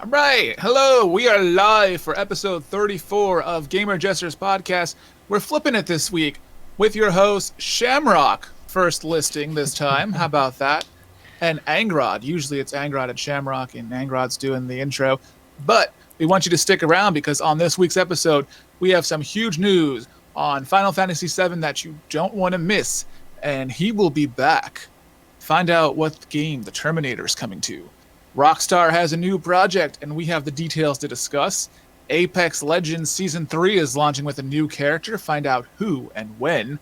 All right. Hello. We are live for episode 34 of Gamer Jesters Podcast. We're flipping it this week with your host, Shamrock, first listing this time. How about that? And Angrod. Usually it's Angrod and Shamrock, and Angrod's doing the intro. But we want you to stick around because on this week's episode, we have some huge news on Final Fantasy VII that you don't want to miss. And he will be back. Find out what game the Terminator is coming to. Rockstar has a new project, and we have the details to discuss. Apex Legends Season 3 is launching with a new character. Find out who and when.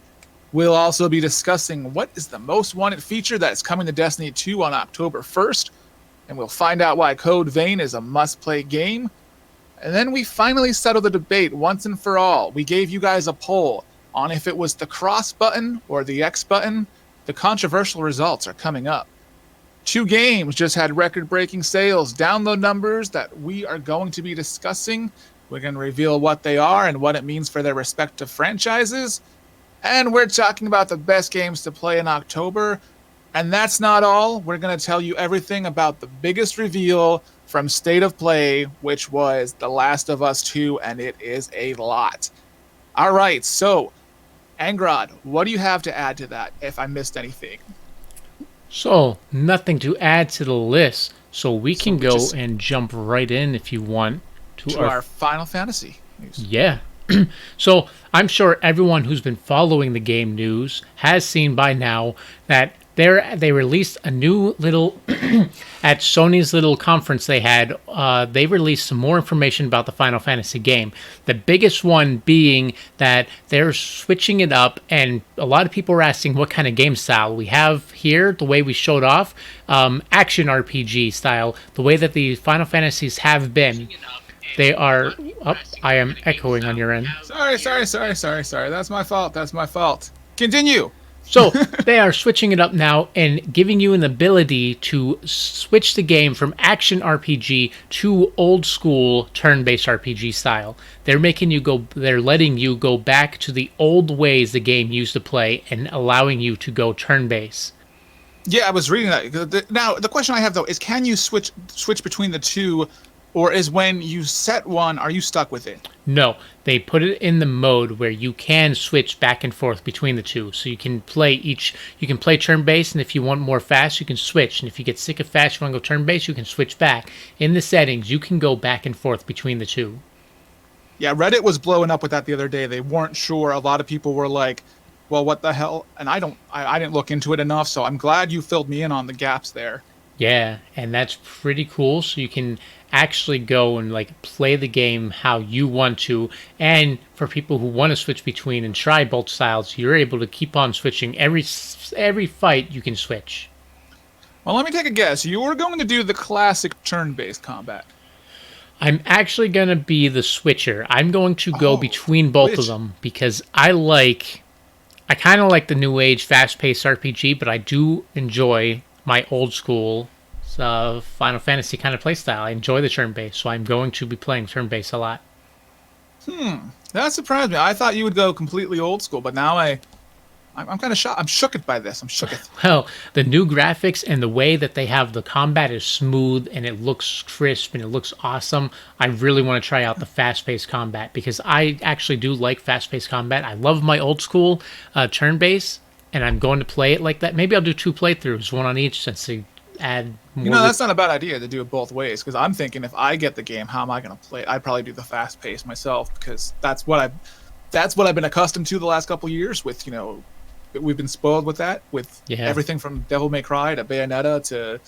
We'll also be discussing what is the most wanted feature that is coming to Destiny 2 on October 1st. And we'll find out why Code Vein is a must-play game. And then we finally settle the debate once and for all. We gave you guys a poll on if it was the cross button or the X button. The controversial results are coming up. Two games just had record-breaking sales, download numbers that we are going to be discussing. We're going to reveal what they are and what it means for their respective franchises. And we're talking about the best games to play in October. And that's not all. We're going to tell you everything about the biggest reveal from State of Play, which was The Last of Us 2, and it is a lot. All right, so, Angrod, what do you have to add to that if I missed anything? So, nothing to add to the list, so we can go and jump right in if you want to our Final Fantasy news. Yeah. So, I'm sure everyone who's been following the game news has seen by now that they released a new little at Sony's little conference they had. They released some more information about the Final Fantasy game. The biggest one being that they're switching it up, and a lot of people are asking what kind of game style we have here. The way we showed off, action RPG style, the way that the Final Fantasies have been. They are. Oh, I am echoing on your end. Sorry. That's my fault. Continue. So they are switching it up now and giving you an ability to switch the game from action RPG to old school turn-based RPG style. They're letting you go back to the old ways the game used to play and allowing you to go turn-based. Yeah, I was reading that. Now, the question I have though is, can you switch between the two? Or is when you set one, are you stuck with it? No, they put it in the mode where you can switch back and forth between the two. So you can play turn-based, and if you want more fast, you can switch. And if you get sick of fast, you want to go turn-based, you can switch back. In the settings, you can go back and forth between the two. Yeah, Reddit was blowing up with that the other day. They weren't sure. A lot of people were like, well, what the hell? And I didn't look into it enough, so I'm glad you filled me in on the gaps there. Yeah, and that's pretty cool. So you can actually go and play the game how you want to, and for people who want to switch between and try both styles, you're able to keep on switching. Every fight you can switch. Well, let me take a guess. You were going to do the classic turn-based combat. I'm actually going to be the switcher. I'm going to go between both of them because I kind of like the new age fast-paced RPG, but I do enjoy my old school Final Fantasy kind of playstyle. I enjoy the turn-based, so I'm going to be playing turn-based a lot. That surprised me. I thought you would go completely old school, but now I'm kind of shocked. I'm shooketh by this. I'm shooketh. Well, the new graphics and the way that they have the combat is smooth and it looks crisp and it looks awesome. I really want to try out the fast-paced combat because I actually do like fast-paced combat. I love my old school turn-based, and I'm going to play it like that. Maybe I'll do 2 playthroughs, one on each, since they add more. That's not a bad idea to do it both ways, because I'm thinking if I get the game, how am I going to play it? I'd probably do the fast pace myself, because that's what I've been accustomed to the last couple of years with, we've been spoiled with that, with everything from Devil May Cry to Bayonetta to,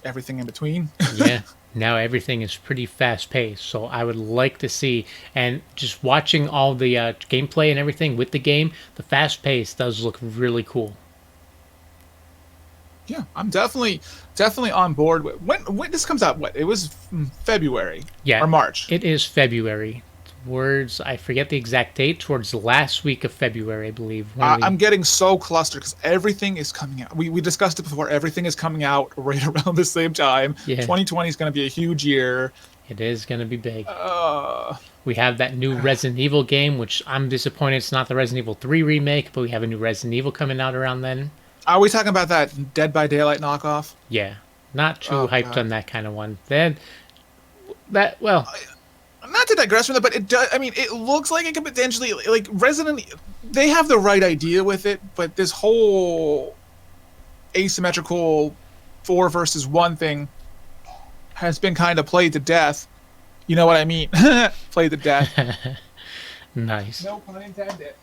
everything in between. Yeah. Now everything is pretty fast-paced, so I would like to see, and just watching all the gameplay and everything with the game, the fast-pace does look really cool. Yeah, I'm definitely on board. When this comes out, it was February or March? It is February. I forget the exact date, towards the last week of February, I believe. I'm getting so clustered because everything is coming out. We discussed it before. Everything is coming out right around the same time. Yeah. 2020 is going to be a huge year. It is going to be big. We have that new Resident Evil game, which I'm disappointed it's not the Resident Evil 3 remake, but we have a new Resident Evil coming out around then. Are we talking about that Dead by Daylight knockoff? Yeah. Not too Oh hyped god. on that kind of one. Then that well, Not to digress from that, but it does. I mean, it looks like it could potentially like Resident. They have the right idea with it, but this whole asymmetrical 4 versus 1 thing has been kind of played to death. You know what I mean? Played to death. nice. No pun intended.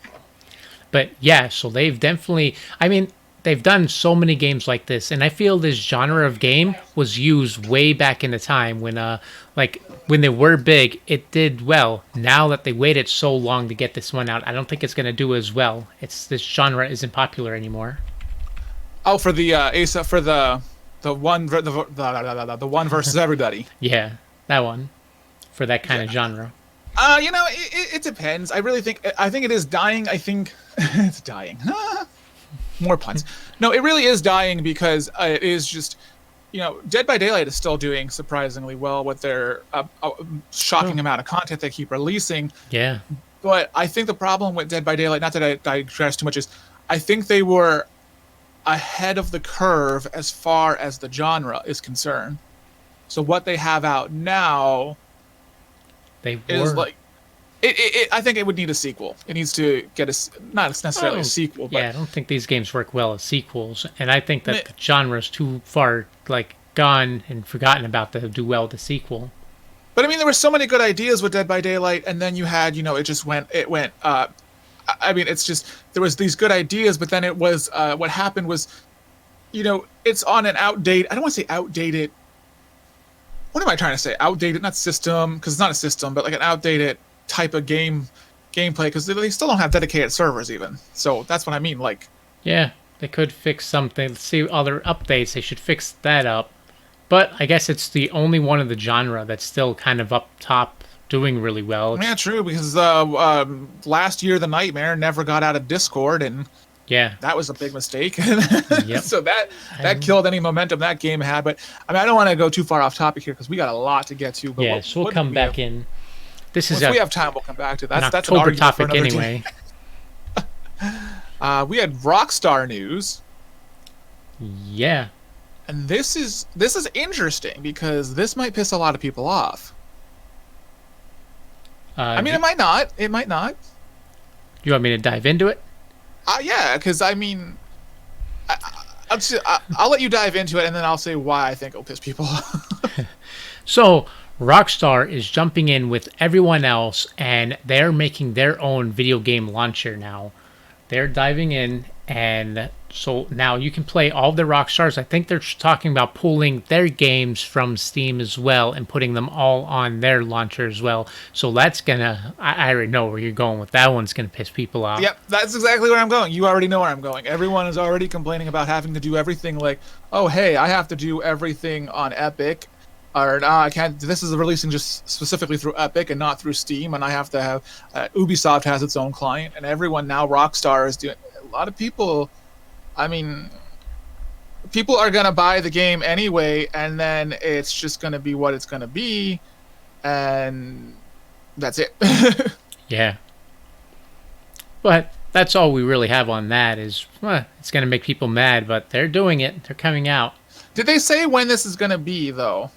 But yeah, so they've definitely. I mean, they've done so many games like this, and I feel this genre of game was used way back in the time when, like when they were big, it did well. Now that they waited so long to get this one out, I don't think it's gonna do as well. This genre isn't popular anymore. Oh, for the Asa for the one versus everybody. Yeah, that one for that kind of genre. It depends. I think it is dying. I think it's dying. More puns. No, it really is dying because it is just, Dead by Daylight is still doing surprisingly well with their shocking amount of content they keep releasing. Yeah. But I think the problem with Dead by Daylight, not that I digress too much, is I think they were ahead of the curve as far as the genre is concerned. So what they have out now They is were. like I think it would need a sequel. It needs to get not necessarily a sequel, but Yeah, I don't think these games work well as sequels, and I think that the genre's too far gone and forgotten about to do well with the sequel. but I mean there were so many good ideas with Dead by Daylight, and then you had it went. I mean it's just there was these good ideas, but then it was what happened was, it's on an outdated. I don't want to say outdated. What am I trying to say? Outdated, not system, because it's not a system, but like an outdated type of gameplay, because they still don't have dedicated servers even. So that's what I mean. Like, Yeah, they could fix something. Let's see other updates. They should fix that up. But I guess it's the only one of the genre that's still kind of up top, doing really well. yeah, true. Because last year the Nightmare never got out of Discord, and Yeah. that was a big mistake. Yep. So that killed any momentum that game had. But I mean, I don't want to go too far off topic here because we got a lot to get to. But Yeah, so we'll come back in. This is If we have time, we'll come back to that. an That's an October argument for topic another anyway. day. We had Rockstar news. Yeah. And this is interesting because this might piss a lot of people off. I mean, it might not. It might not. You want me to dive into it? Yeah, because I mean, I'll let you dive into it, and then I'll say why I think it'll piss people off. So, Rockstar is jumping in with everyone else, and they're making their own video game launcher now. They're diving in, and so now you can play all the Rockstars. I think they're talking about pulling their games from Steam as well and putting them all on their launcher as well. So that's gonna, I already know where you're going with that. One's gonna piss people off. Yep, that's exactly where I'm going. You already know where I'm going. Everyone is already complaining about having to do everything like, oh, hey, I have to do everything on Epic. Or no, I can't. This is releasing just specifically through Epic and not through Steam, and I have to have. Ubisoft has its own client, and everyone now. Rockstar is doing. A lot of people. I mean, people are gonna buy the game anyway, and then it's just gonna be what it's gonna be, and that's it. Yeah. But that's all we really have on that. Is it's gonna make people mad, but they're doing it. They're coming out. Did they say when this is gonna be though?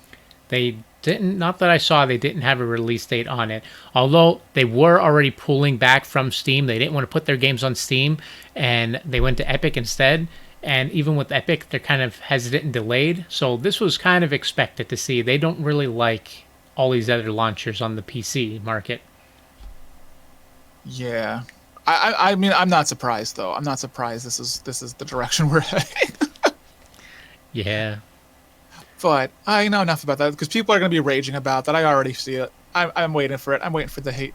They didn't, not that I saw, they didn't have a release date on it. Although they were already pulling back from Steam. They didn't want to put their games on Steam, and they went to Epic instead. And even with Epic, they're kind of hesitant and delayed. So this was kind of expected to see. They don't really like all these other launchers on the PC market. Yeah. I mean, I'm not surprised though. I'm not surprised this is the direction we're heading. Yeah. But I know enough about that because people are going to be raging about that. I already see it. I'm waiting for it. I'm waiting for the hate.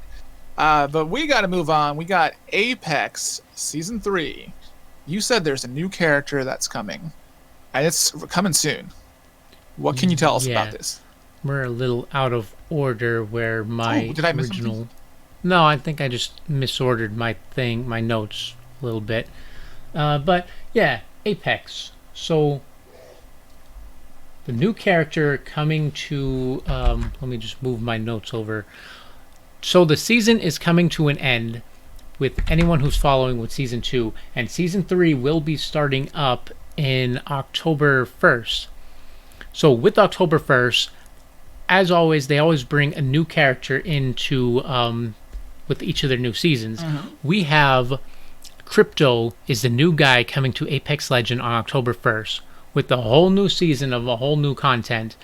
But we got to move on. We got Apex Season 3. You said there's a new character that's coming, and it's coming soon. What can you tell us about this? We're a little out of order where my did I miss original... something? No, I think I just misordered my notes a little bit. But yeah, Apex. So the new character coming to, let me just move my notes over. So the season is coming to an end with anyone who's following with Season 2. And Season 3 will be starting up in October 1st. So with October 1st, as always, they always bring a new character into with each of their new seasons. We have Crypto is the new guy coming to Apex Legend on October 1st with a whole new season of a whole new content.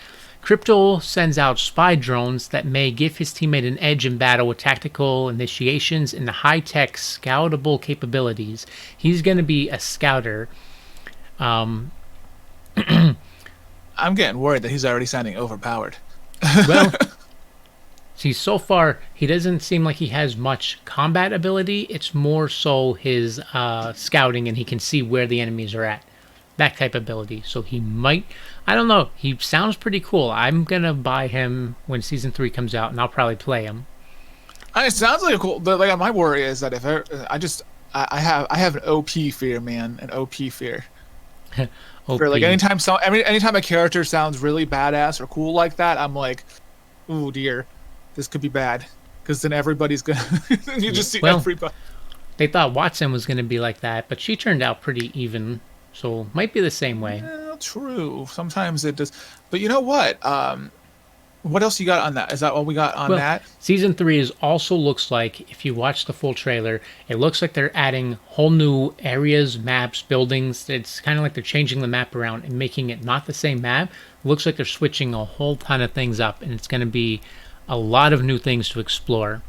Crypto sends out spy drones that may give his teammate an edge in battle with tactical initiations and the high-tech scoutable capabilities. He's going to be a scouter. I'm getting worried that he's already sounding overpowered. Well, see, so far, he doesn't seem like he has much combat ability. It's more so his scouting, and he can see where the enemies are at. That type of ability. So he might... I don't know. He sounds pretty cool. I'm going to buy him when Season 3 comes out, and I'll probably play him. It sounds like a cool... Like, my worry is that if I have an OP fear, man. An OP fear. OP. For like anytime a character sounds really badass or cool like that, I'm like, ooh dear, this could be bad. Because then everybody's gonna you just see everybody. They thought Watson was gonna be like that, but she turned out pretty even. So might be the same way. Yeah, true. Sometimes it does. But you know what? What else you got on that? Is that what we got on that? Season 3 is also looks like, if you watch the full trailer, it looks like they're adding whole new areas, maps, buildings. It's kind of like they're changing the map around and making it not the same map. It looks like they're switching a whole ton of things up, and it's going to be a lot of new things to explore.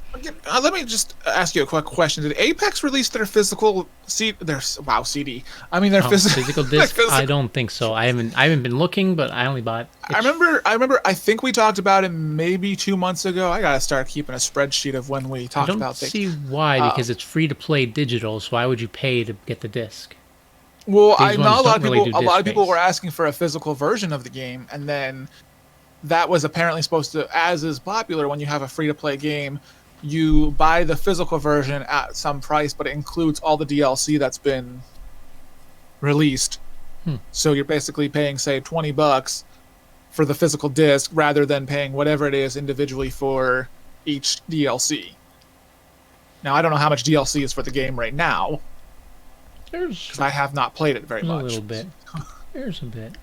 Let me just ask you a quick question. Did Apex release their physical CD? I mean, their physical disc? I don't think so. I haven't been looking, but I only bought. I remember. I think we talked about it maybe 2 months ago. I gotta start keeping a spreadsheet of when we talked about things. I don't see why, because it's free to play digital. So why would you pay to get the disc? Well, I know a lot of people were asking for a physical version of the game, and then that was apparently supposed to, as is popular when you have a free to play game. You buy the physical version at some price, but it includes all the DLC that's been released. So you're basically paying, say, $20 for the physical disc rather than paying whatever it is individually for each DLC. Now, I don't know how much DLC is for the game right now, because I have not played it very much. A little bit. There's a bit.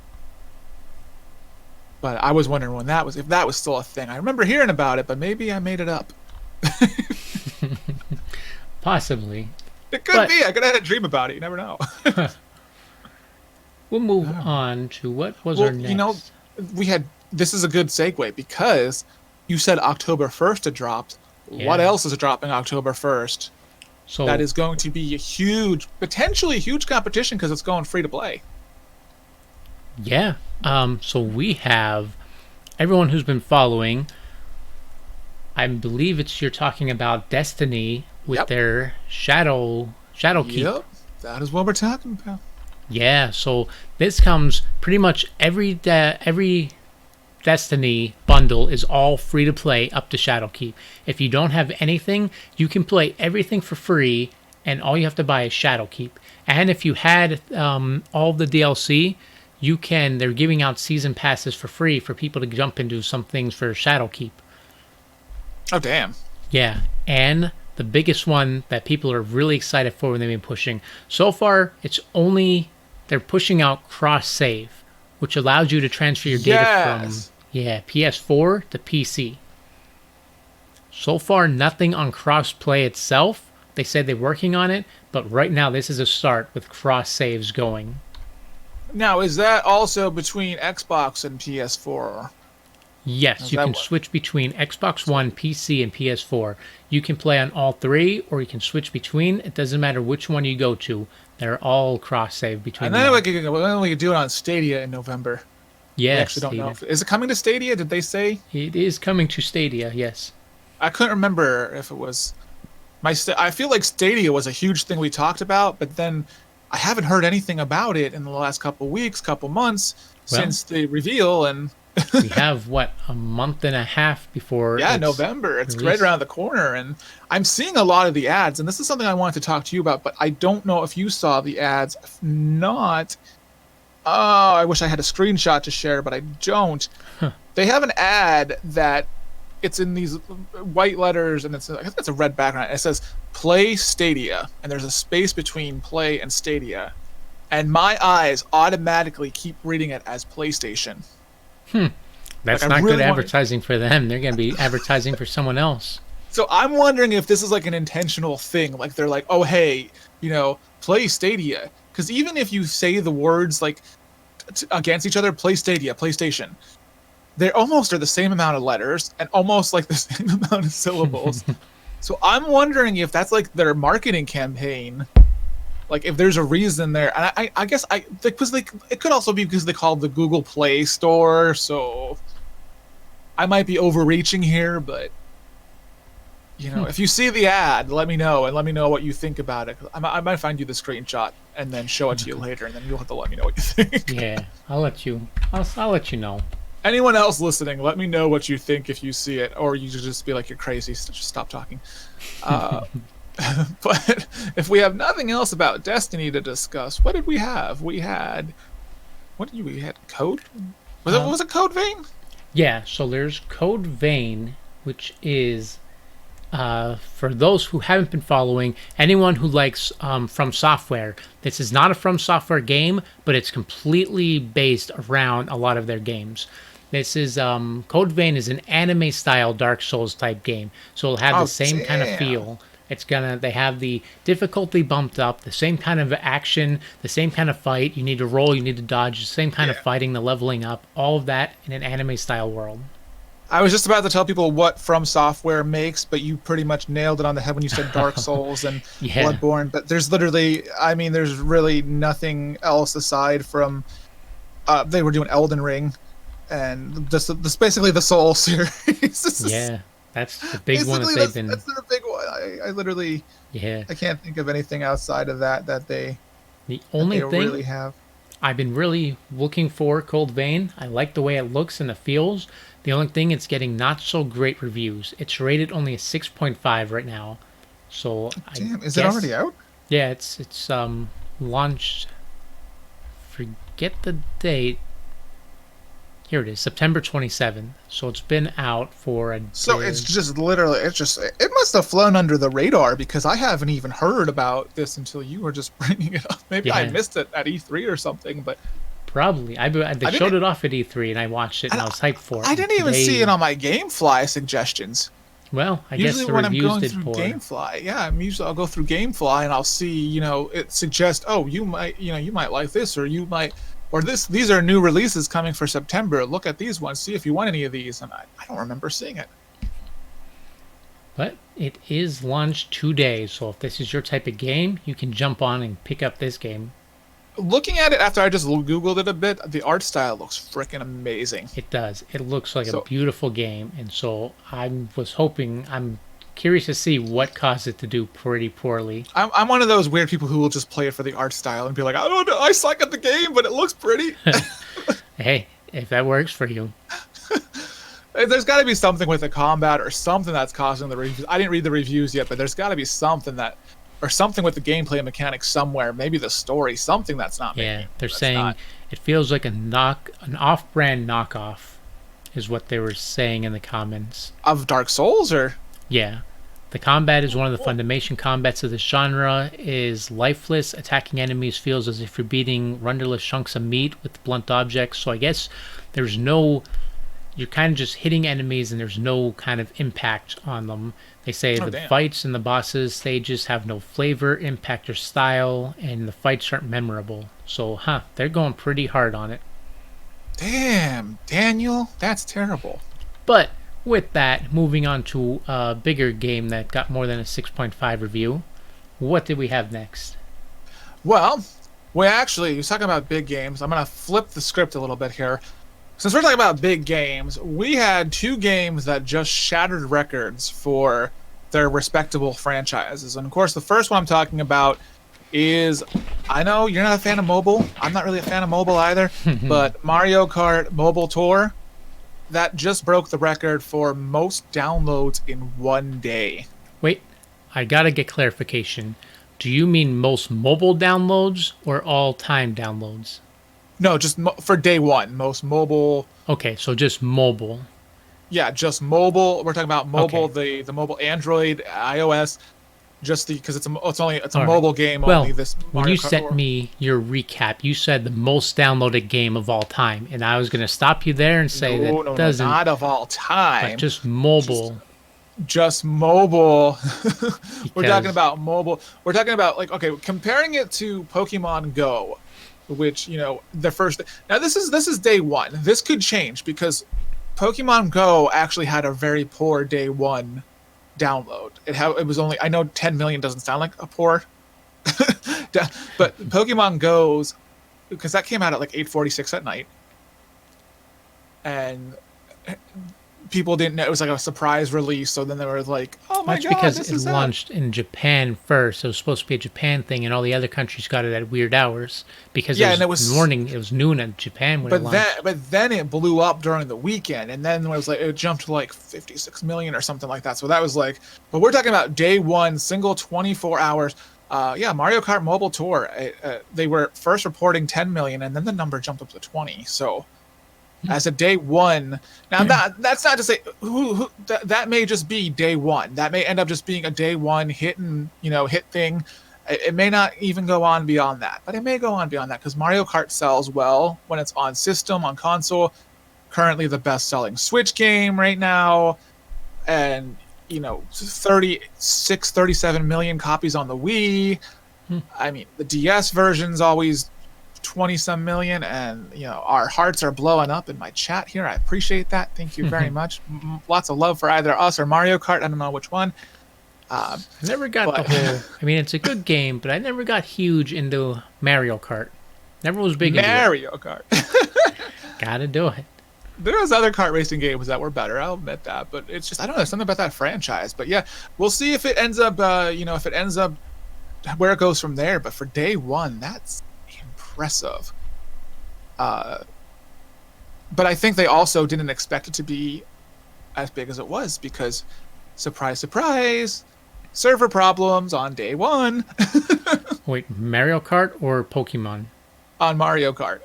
But I was wondering if that was still a thing. I remember hearing about it, but maybe I made it up. Possibly. It could be. I could have had a dream about it. You never know. We'll move on to what was our next. You know, this is a good segue because you said October 1st it dropped. Yeah. What else is dropping October 1st? So that is going to be potentially a huge competition because it's going free to play. Yeah. So we have everyone who's been following. I believe you're talking about Destiny with their Shadow Keep. Yep, that is what we're talking about. Yeah, so this comes pretty much every Destiny bundle is all free to play up to Shadow Keep. If you don't have anything, you can play everything for free, and all you have to buy is Shadow Keep. And if you had all the DLC, they're giving out season passes for free for people to jump into some things for Shadow Keep. Oh, damn. Yeah, and the biggest one that people are really excited for when they've been pushing. So far, they're pushing out cross-save, which allows you to transfer your data from PS4 to PC. So far, nothing on cross-play itself. They said they're working on it, but right now this is a start with cross-saves going. Now, is that also between Xbox and PS4? Yes, you can switch between Xbox One, PC, and PS4. You can play on all three, or you can switch between. It doesn't matter which one you go to. They're all cross-save between them. And then we can do it on Stadia in November. Yes. We actually don't know. Is it coming to Stadia? Did they say? It is coming to Stadia, yes. I couldn't remember if it was... I feel like Stadia was a huge thing we talked about, but then I haven't heard anything about it in the last couple months since the reveal, and... We have, a month and a half before... Yeah, November. It's right around the corner, and I'm seeing a lot of the ads, and this is something I wanted to talk to you about, but I don't know if you saw the ads. If not... Oh, I wish I had a screenshot to share, but I don't. Huh. They have an ad that it's in these white letters, and I guess it's a red background. It says, Play Stadia, and there's a space between Play and Stadia. And my eyes automatically keep reading it as PlayStation. That's I not really good want. advertising for them. They're going to be advertising for someone else. So I'm wondering if this is like an intentional thing. Like they're like, oh hey, play Stadia. Because even if you say the words like against each other, play Stadia, PlayStation, they almost are the same amount of letters and almost like the same amount of syllables. So I'm wondering if that's like their marketing campaign. Like if there's a reason there, and I guess because it could also be because they call it the Google Play Store. So I might be overreaching here, but if you see the ad, let me know and let me know what you think about it. I might find you the screenshot and then show it to you later, and then you'll have to let me know what you think. Yeah, I'll let you. I'll let you know. Anyone else listening, let me know what you think if you see it, or you just be like, you're crazy, just stop talking. But if we have nothing else about Destiny to discuss, what did we have? We had Code? Was it Code Vein? Yeah, so there's Code Vein, which is for those who haven't been following, anyone who likes From Software. This is not a From Software game, but it's completely based around a lot of their games. This is Code Vein is an anime style Dark Souls type game, so it'll have the same kind of feel. They have the difficulty bumped up, the same kind of action, the same kind of fight. You need to roll, you need to dodge, the same kind of fighting, the leveling up, all of that in an anime style world. I was just about to tell people what From Software makes, but you pretty much nailed it on the head when you said Dark Souls and Bloodborne. But there's really nothing else aside from they were doing Elden Ring, and this basically the Soul series. Yeah, that's the big one that they've been. That's their big one. I literally I can't think of anything outside of that they. The only thing really have. I've been really looking for Cold Vein. I like the way it looks and it feels. The only thing, it's getting not so great reviews. It's rated only a 6.5 right now. So damn, is it already out? Yeah, it's launched. Forget the date. Here it is, September 27th. So it's been out for a. So it's just literally, it must have flown under the radar because I haven't even heard about this until you were just bringing it up. Maybe I missed it at E3 or something, but. Probably. They showed it off at E3 and I watched it and I was hyped for it. I didn't even see it on my GameFly suggestions. Well, I guess the reviews did pour. Usually when I'm going through GameFly, I'll go through GameFly and I'll see, it suggests, oh, you might like this, or you might, or these are new releases coming for September. Look at these ones, see if you want any of these. And I don't remember seeing it. But it is launched today, so if this is your type of game, you can jump on and pick up this game. Looking at it after I just Googled it a bit, the art style looks freaking amazing. It does. It looks like a beautiful game, and so I'm curious to see what caused it to do pretty poorly. I'm one of those weird people who will just play it for the art style and be like, I don't know, I suck at the game, but it looks pretty. Hey, if that works for you. There's got to be something with the combat or something that's causing the reviews. I didn't read the reviews yet, but there's got to be something or something with the gameplay mechanics somewhere. Maybe the story, something that's not. Yeah, they're saying it feels like an off-brand knockoff, is what they were saying in the comments. Of Dark Souls, or? Yeah, the combat is one of the Fundamation combats of this genre. Is lifeless. Attacking enemies feels as if you're beating rudderless chunks of meat with blunt objects. So I guess there's no. You're kind of just hitting enemies and there's no kind of impact on them. They say fights and the bosses stages have no flavor, impact, or style, and the fights aren't memorable. So, they're going pretty hard on it. Damn, Daniel, that's terrible. But with that, moving on to a bigger game that got more than a 6.5 review. What did we have next? Well, you're talking about big games. I'm going to flip the script a little bit here. Since we're talking about big games, we had two games that just shattered records for their respectable franchises. And of course, the first one I'm talking about is, I know you're not a fan of mobile. I'm not really a fan of mobile either. But Mario Kart Mobile Tour, that just broke the record for most downloads in one day. Wait, I gotta get clarification. Do you mean most mobile downloads or all-time downloads? No, just for day one, most mobile. Okay, so just mobile. Yeah, just mobile. We're talking about mobile, the mobile Android, iOS. just because it's a All right. mobile game Well, only. This when Mario you Kart sent Tour. me your recap, you said the most downloaded game of all time, and I was going to stop you there and say No, that no, no, doesn't, not of all but time. just Just mobile, just mobile. We're talking because about mobile. We're talking about like okay, comparing it to Pokemon Go, which the first. Now this is day one. This could change because Pokemon Go actually had a very poor day one download. It was only I know 10 million doesn't sound like a poor, but Pokemon Go's because that came out at like 8:46 at night, and people didn't know it was like a surprise release. So then they were like, "Oh my that's god, because this it is out!" launched in Japan first. It was supposed to be a Japan thing, and all the other countries got it at weird hours because Yeah, and it was morning. It was noon in Japan when it launched. but then it blew up during the weekend, and then it was like it jumped to like 56 million or something like that. So that was like, but we're talking about day one, single 24 hours. Yeah, Mario Kart Mobile Tour. They were first reporting 10 million, and then the number jumped up to 20. So as a day one. Now that's not to say that may just be day one. That may end up just being a day one hit thing. It may not even go on beyond that, but it may go on beyond that because Mario Kart sells well when it's on system, on console. Currently the best-selling Switch game right now, and 37 million copies on the Wii. I mean, the DS version's always 20 some million, and our hearts are blowing up in my chat here. I appreciate that. Thank you very much. Lots of love for either us or Mario Kart. I don't know which one. I never got but- the whole. I mean, it's a good game, but I never got huge into Mario Kart. Never was big into Mario Kart. it. Gotta do it. There was other kart racing games that were better. I'll admit that, but it's just I don't know. There's something about that franchise. But yeah, we'll see if it ends up. If it ends up where it goes from there. But for day one, that's impressive. But I think they also didn't expect it to be as big as it was because, surprise, surprise, server problems on day one Wait, Mario Kart or Pokemon? on Mario Kart.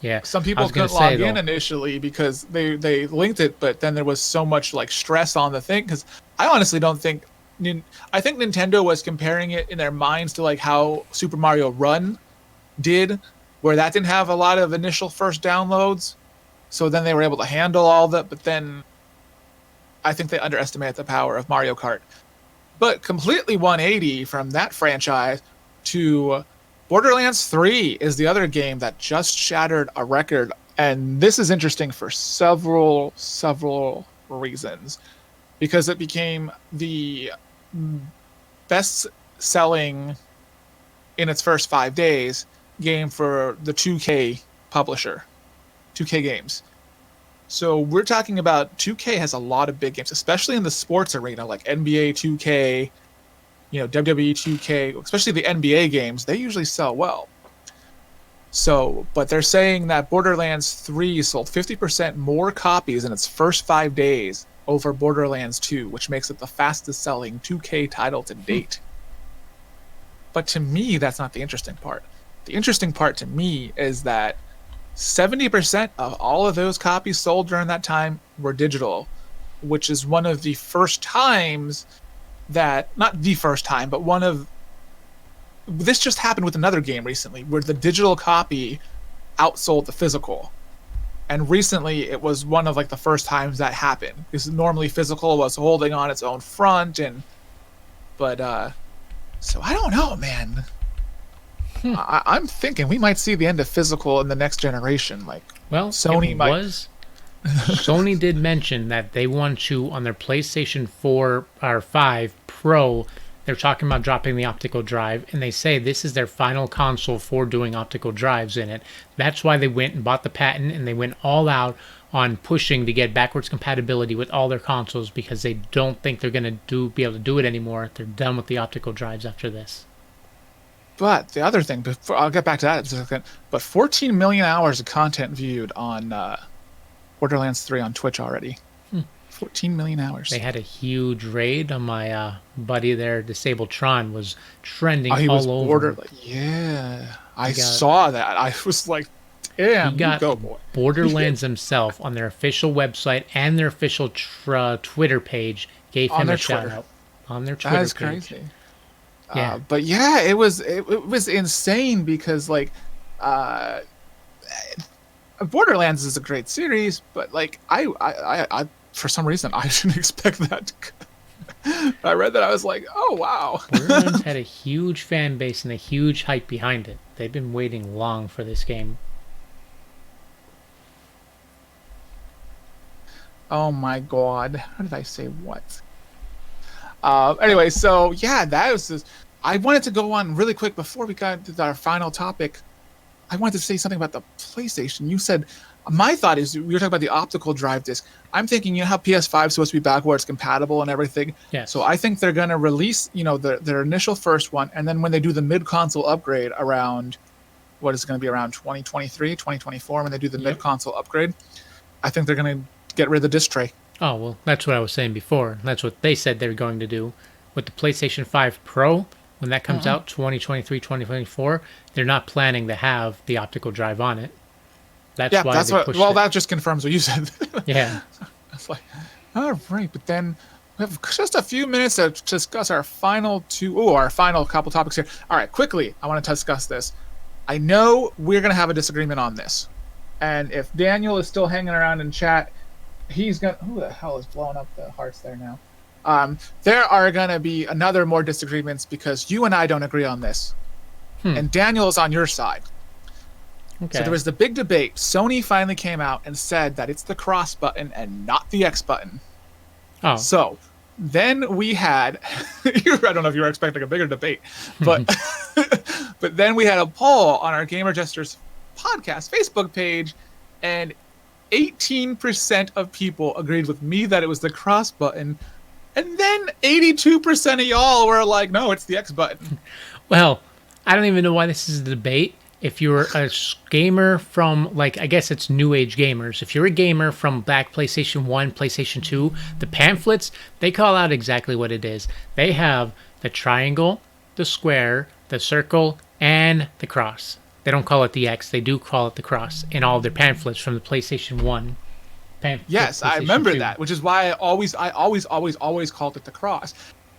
Yeah. Some I people was gonna couldn't log say, in though, initially because they linked it, but then there was so much like stress on the thing. Because I honestly don't think I think Nintendo was comparing it in their minds to like how Super Mario Run did, where that didn't have a lot of initial first downloads, so then they were able to handle all that. But then I think they underestimated the power of Mario Kart. But completely 180 from that franchise to Borderlands 3 is the other game that just shattered a record, and this is interesting for several reasons, because it became the best-selling in its first 5 days game for the 2K publisher, 2K Games. So we're talking about 2K has a lot of big games, especially in the sports arena, like NBA 2K, WWE 2K, especially the NBA games, they usually sell well. So, but they're saying that Borderlands 3 sold 50% more copies in its first 5 days over Borderlands 2, which makes it the fastest selling 2K title to date. But to me, that's not the interesting part. The interesting part to me is that 70% of all of those copies sold during that time were digital, which is one of the first times that, not the first time, but this just happened with another game recently where the digital copy outsold the physical. And recently it was one of like the first times that happened, because normally physical was holding on its own front, but so I don't know, man. I'm thinking we might see the end of physical in the next generation. Like, well, Sony Sony did mention that they want to, on their PlayStation 4 or 5 Pro, they're talking about dropping the optical drive, and they say this is their final console for doing optical drives in it. That's why they went and bought the patent, and they went all out on pushing to get backwards compatibility with all their consoles, because they don't think they're going to be able to do it anymore. They're done with the optical drives after this. But the other thing, before I'll get back to that in a second, but 14 million hours of content viewed on Borderlands 3 on Twitch already. 14 million hours. They had a huge raid on my buddy there, Disabled Tron, was trending he all was over. Yeah, I saw that. I was like, damn, He got go, boy. Borderlands himself on their official website and their official Twitter page gave On him their a shout Twitter. out. on their Twitter That is page. crazy. Yeah. But yeah, it was insane because like uh Borderlands is a great series, but like I for some reason I didn't expect that. I read that I was like, oh wow. Borderlands had a huge fan base and a huge hype behind it. They've been waiting long for this game. Oh my god, how did I say what? Anyway, so yeah, that was just. I wanted to go on really quick before we got to our final topic. I wanted to say something about the PlayStation. You said my thought is we were talking about the optical drive disc. I'm thinking, you know how PS5 is supposed to be backwards compatible and everything. Yes. So I think they're gonna release, their initial first one, and then when they do the mid console upgrade around, what is it going to be around 2023, 2024 when they do the mid console upgrade, I think they're gonna get rid of the disc tray. Oh, well, that's what I was saying before. That's what they said they were going to do. With the PlayStation 5 Pro, when that comes out, 2023, 2024, they're not planning to have the optical drive on it. That's why that's they what. pushed Well, it. that just confirms what you said. Yeah. It's like, all right, but then we have just a few minutes to discuss our final couple topics here. All right, quickly, I want to discuss this. I know we're going to have a disagreement on this. And if Daniel is still hanging around in chat, he's going to... Who the hell is blowing up the hearts there now? There are going to be another more disagreements because you and I don't agree on this. And Daniel is on your side. Okay. So there was the big debate. Sony finally came out and said that it's the cross button and not the X button. Oh. So then we had, I don't know if you were expecting a bigger debate, but but then we had a poll on our Gamer Jesters podcast Facebook page, and 18% of people agreed with me that it was the cross button, and then 82% of y'all were like, no, it's the X button. Well, I don't even know why this is a debate. If you're a gamer from, like, I guess it's new age gamers. If you're a gamer from back PlayStation 1, PlayStation 2, the pamphlets, they call out exactly what it is. They have the triangle, the square, the circle, and the cross. They don't call it the X. They do call it the cross in all of their pamphlets from the PlayStation 1. Yes, I remember that, which is why I always called it the cross.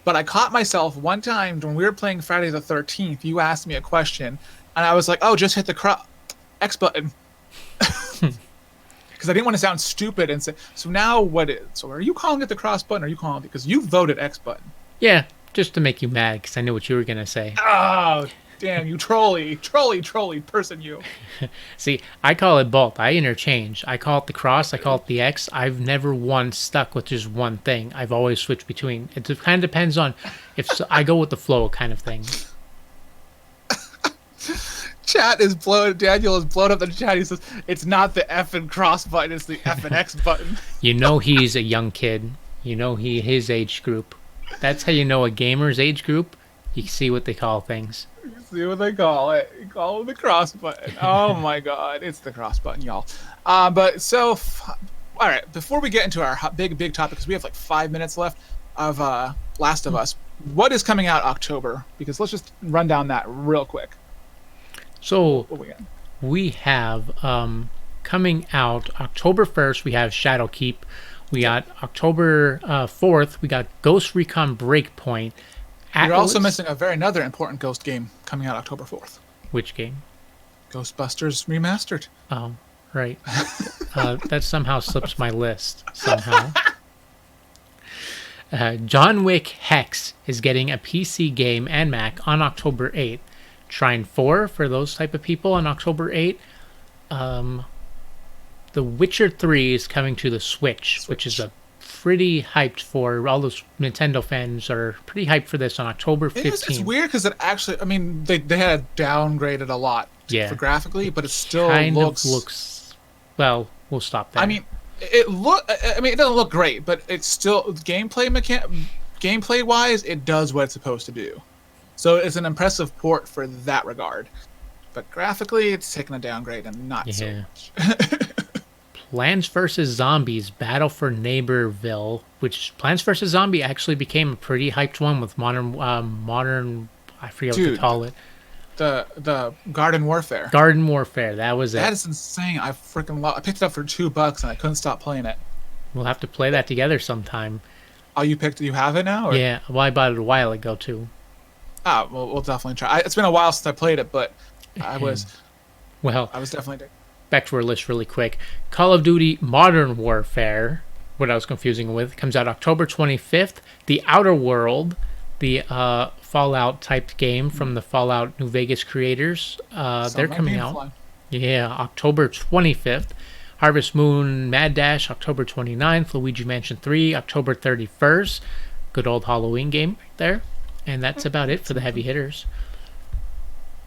But I caught myself one time when we were playing Friday the 13th. You asked me a question, and I was like, "Oh, just hit the X button," because I didn't want to sound stupid and say. So now what is? So are you calling it the cross button? Or are you calling it because you voted X button? Yeah, just to make you mad because I knew what you were gonna say. Oh, damn you, trolley person, you. See, I call it both. I interchange. I call it the cross. I call it the X. I've never once stuck with just one thing. I've always switched between. It kind of depends on if I go with the flow kind of thing. Chat is blown. Daniel is blown up the chat. He says it's not the F and cross button. It's the F and X button. You know he's a young kid. You know his age group. That's how you know a gamer's age group. You see what they call things. See what they call it. You call it the cross button. Oh my god, it's the cross button, y'all. All right. Before we get into our big topic, because we have like 5 minutes left of Last of Us. What is coming out October? Because let's just run down that real quick. So What we got? we have coming out October 1st. We have Shadowkeep. We got October 4th. We got Ghost Recon Breakpoint. You're also missing another important Ghost game coming out October 4th. Which game? Ghostbusters Remastered. Oh, right. That somehow slips my list. Somehow. John Wick Hex is getting a PC game and Mac on October 8th. Trine 4 for those type of people on October 8th. The Witcher 3 is coming to the Switch, which is a pretty hyped for. All those Nintendo fans are pretty hyped for this on October 15th. It's weird because it actually, I mean, they had downgraded a lot for graphically, but it still looks. Well, we'll stop there. I mean, it doesn't look great, but it's still gameplay wise, it does what it's supposed to do. So it's an impressive port for that regard. But graphically, it's taken a downgrade and not so much. Plants vs. Zombies Battle for Neighborville, which Plants vs. Zombie actually became a pretty hyped one with modern I forget what to call it. The Garden Warfare. Garden Warfare, that was it. That is insane. I freaking love. I picked it up for $2 and I couldn't stop playing it. We'll have to play that together sometime. Oh, you picked? You have it now, or? Yeah, well, I bought it a while ago too. Oh, we'll definitely try. It's been a while since I played it, but I And was well, I was definitely. back to our list really quick. Call of Duty Modern Warfare, what I was confusing with, comes out October 25th. The Outer World, the Fallout type game from the Fallout New Vegas creators, they're Summer coming game out. fly. Yeah, October 25th. Harvest Moon Mad Dash, October 29th. Luigi Mansion 3, October 31st. Good old Halloween game right there. And that's about it for the heavy hitters.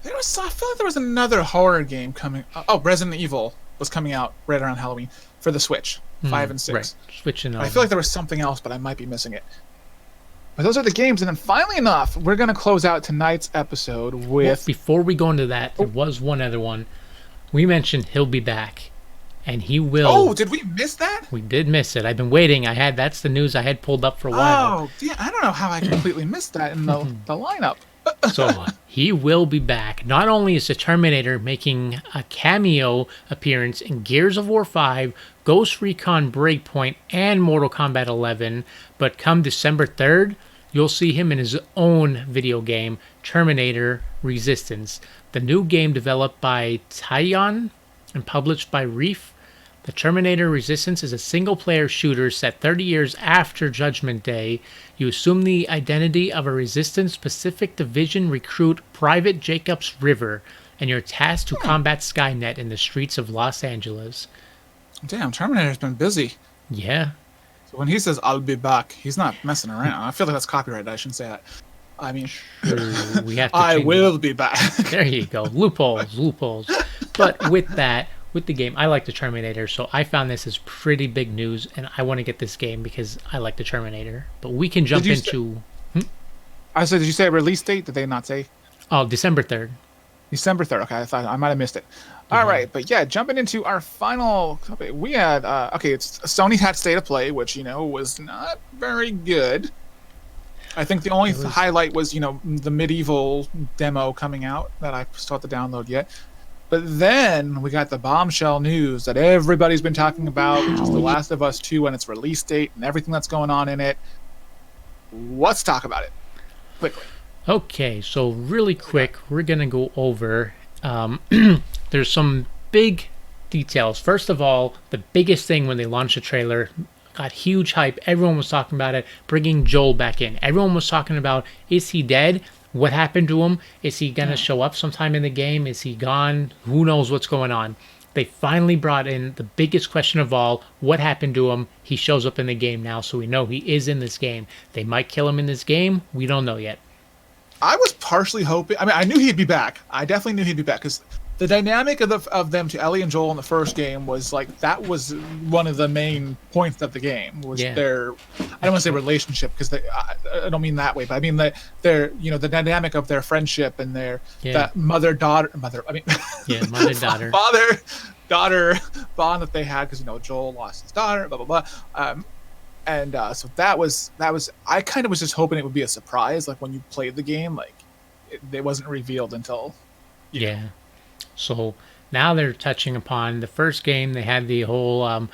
I feel like there was another horror game coming. Oh, Resident Evil was coming out right around Halloween for the Switch, 5 and 6. Right, switching on. I feel like there was something else, but I might be missing it. But those are the games, and then finally enough, we're gonna close out tonight's episode Well, with. before we go into that, there was one other one. We mentioned he'll be back, and he will. Oh, did we miss that? We did miss it. I've been waiting. That's the news I had pulled up for a while. Oh, yeah. I don't know how I completely missed that in the lineup. So he will be back. Not only is the Terminator making a cameo appearance in Gears of War 5, Ghost Recon Breakpoint, and Mortal Kombat 11, but come December 3rd, you'll see him in his own video game, Terminator Resistance. The new game developed by Taiyon and published by Reef. The Terminator Resistance is a single-player shooter set 30 years after Judgment Day. You assume the identity of a Resistance Pacific Division recruit Private Jacobs River, and you're tasked to combat Skynet in the streets of Los Angeles. Damn, Terminator's been busy. Yeah. So when he says "I'll be back," he's not messing around. I feel like that's copyrighted. I shouldn't say that. I mean, We have to I change it. will be back. There you go. Loopholes. But with that, with the game, I like the Terminator, so I found this as pretty big news, and I want to get this game because I like the Terminator. But we can jump Did you into I said, did you say a release date? Did they not say? December 3rd. December 3rd. Okay, I thought I might have missed it. All right, but yeah, jumping into our final topic, we had it's Sony had State of Play, which was not very good. I think the only highlight was the medieval demo coming out that I still have to download yet. But then we got the bombshell news that everybody's been talking about, which is The Last of Us 2 and its release date and everything that's going on in it. Let's talk about it quickly. Okay, so really quick, we're going to go over. There's some big details. First of all, the biggest thing when they launched the trailer got huge hype. Everyone was talking about it, bringing Joel back in. Everyone was talking about, is he dead? What happened to him? Is he going to show up sometime in the game? Is he gone? Who knows what's going on? They finally brought in the biggest question of all. What happened to him? He shows up in the game now, so we know he is in this game. They might kill him in this game. We don't know yet. I was partially hoping. I mean, I knew he'd be back. I definitely knew he'd be back because the dynamic of them to Ellie and Joel in the first game was like that was one of the main points of the game was their. I don't want to say relationship because I don't mean that way, but I mean their the dynamic of their friendship and their that mother daughter. father daughter bond that they had because Joel lost his daughter. Blah blah blah. And so that was I kind of was just hoping it would be a surprise, like when you played the game, like it wasn't revealed until. So now they're touching upon the first game. They had the whole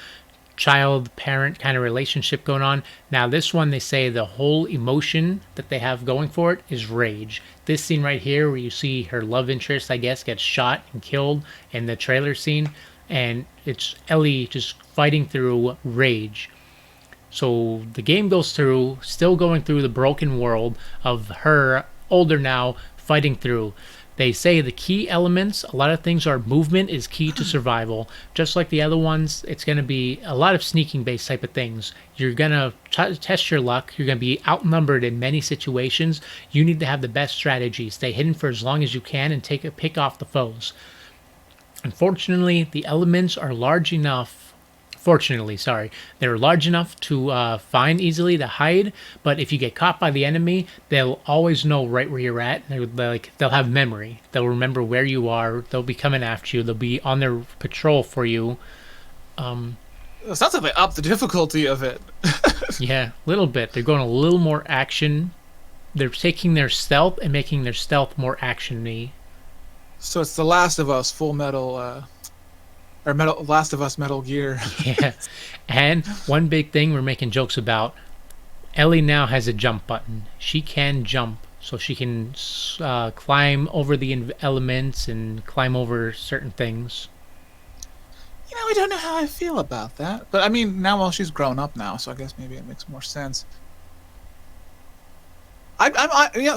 child-parent kind of relationship going on. Now this one, they say the whole emotion that they have going for it is rage. This scene right here, where you see her love interest, I guess, gets shot and killed in the trailer scene, and it's Ellie just fighting through rage. So the game goes through, still going through the broken world of her, older now, fighting through. They say the key elements, a lot of things are movement is key to survival. Just like the other ones, it's going to be a lot of sneaking based type of things. You're going to test your luck. You're going to be outnumbered in many situations. You need to have the best strategy. Stay hidden for as long as you can and pick off the foes. Unfortunately, the elements are large enough. They're large enough to find easily to hide, but if you get caught by the enemy, they'll always know right where you're at. They'll have memory. They'll remember where you are. They'll be coming after you. They'll be on their patrol for you. It sounds like they upped the difficulty of it. Yeah, a little bit. They're going a little more action. They're taking their stealth and making their stealth more action-y. So it's The Last of Us Full Metal... or Last of Us Metal Gear. Yeah. And one big thing we're making jokes about, Ellie now has a jump button. She can jump, so she can climb over the elements and climb over certain things. I don't know how I feel about that. But I mean, now, well, she's grown up now, so I guess maybe it makes more sense.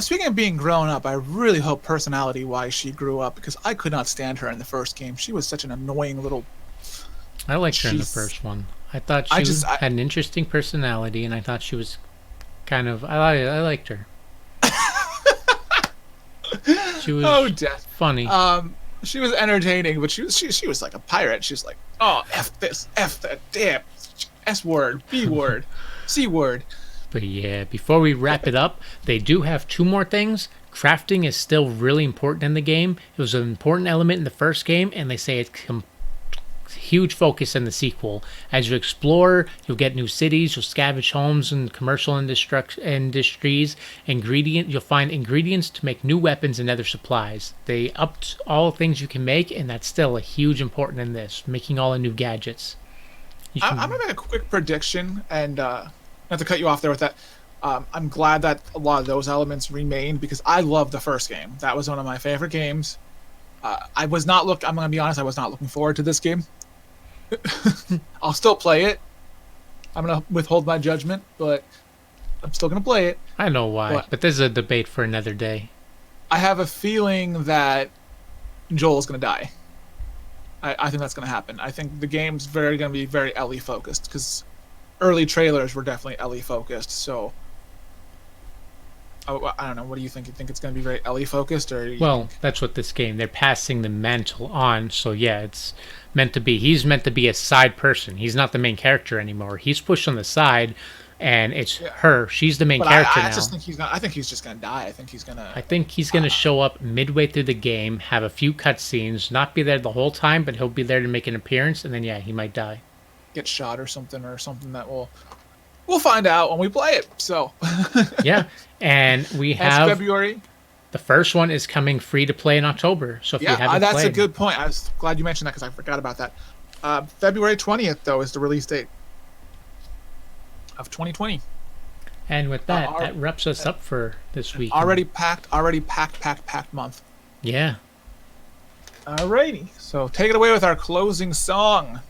Speaking of being grown up, I really hope personality-wise she grew up, because I could not stand her in the first game. She was such an annoying little. I liked her in the first one. I thought she had an interesting personality, and I thought she was kind of. I liked her. She was funny. She was entertaining, but she was like a pirate. She was like, oh, F this, F that, damn, S word, B word, C word. But yeah, before we wrap it up, they do have 2 more things. Crafting is still really important in the game. It was an important element in the first game, and they say it's huge focus in the sequel. As you explore, you'll get new cities, you'll scavenge homes and commercial industries. You'll find ingredients to make new weapons and other supplies. They upped all things you can make, and that's still a huge important in this, making all the new gadgets. I'm gonna make a quick prediction, and not to cut you off there with that. I'm glad that a lot of those elements remained, because I love the first game. That was one of my favorite games. I'm gonna be honest, I was not looking forward to this game. I'll still play it. I'm gonna withhold my judgment, but I'm still gonna play it. I know why, but this is a debate for another day. I have a feeling that Joel's gonna die. I think that's gonna happen. I think the game's gonna be very Ellie focused, because early trailers were definitely Ellie focused. So I don't know. What do you think? You think it's going to be very Ellie focused, or? Well, that's what this game. They're passing the mantle on. So yeah, it's meant to be. He's meant to be a side person. He's not the main character anymore. He's pushed on the side, and it's her. She's the main character now. I think he's just going to die. I think he's going to show up midway through the game, have a few cutscenes, not be there the whole time, but he'll be there to make an appearance, and then he might die. Get shot or something that we'll find out when we play it. So yeah, and we have February. The first one is coming free to play in October. So if you haven't that's played, a good point. I was glad you mentioned that, because I forgot about that. February 20th though is the release date of 2020. And with that, that wraps us up for this week. Already packed month. Yeah. Alrighty. So take it away with our closing song.